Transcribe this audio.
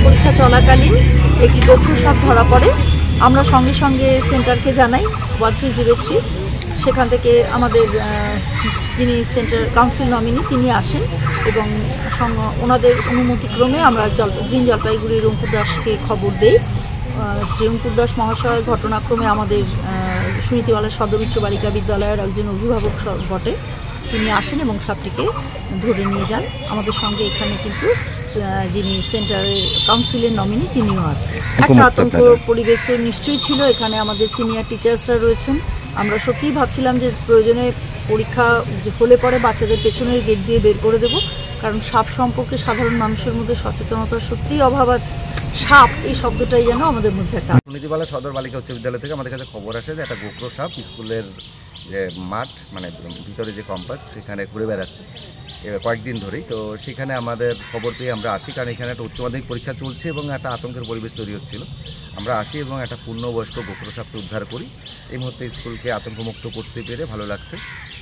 পরীক্ষা চলাকালীন একটি গোখরো সাপ ধরা পড়ে। আমরা সঙ্গে সঙ্গে সেন্টারকে জানাই 1303। সেখান থেকে আমাদের যিনি সেন্টার কাউন্সিল নমিনি তিনি আসেন এবং ওনাদের অনুমতিক্রমে আমরা গ্রিন জলপাইগুড়ি রঙ্কুর দাসকে খবর দেই। শ্রী রঙ্কুর দাস মহাশয় ঘটনাক্রমে আমাদের সুনীতিওয়ালা সদর উচ্চ বালিকা বিদ্যালয়ের একজন অভিভাবক বটে। তিনি আসেন এবং সাপটিকে ধরে নিয়ে যান। আমাদের সঙ্গে এখানে কিন্তু যিনি সেন্টারের কাউন্সিলের নমিনি তিনিও আছেন। একটা আতঙ্ক পরিবেশ তো নিশ্চয়ই ছিল। এখানে আমাদের সিনিয়র টিচার্সরা রয়েছেন। আমরা সত্যিই ভাবছিলাম যে প্রয়োজনে পরীক্ষা হলে পরে বাচ্চাদের পেছনের গেট দিয়ে বের করে দেব, কারণ সাপ সম্পর্কে সাধারণ মানুষের মধ্যে সচেতনতার সত্যিই অভাব আছে। সাপ এই শব্দটাই যেন আমাদের মধ্যে একটা। সুনীতিওয়ালা সদর বালিকা উচ্চ বিদ্যালয় থেকে আমাদের কাছে খবর আসে যে একটা গোখরো সাপ স্কুলের যে মাঠ মানে ভিতরে যে কম্পাস সেখানে ঘুরে বেড়াচ্ছে কয়েকদিন ধরেই। তো সেখানে আমাদের খবর পেয়ে আমরা আসি, কারণ এখানে একটা উচ্চ মাধ্যমিক পরীক্ষা চলছে এবং একটা আতঙ্কের পরিবেশ তৈরি হচ্ছিল। আমরা আসি এবং একটা পূর্ণবয়স্ক গোখরো সাপকে উদ্ধার করি। এই মুহূর্তে স্কুলকে আতঙ্কমুক্ত করতে পেরে ভালো লাগছে।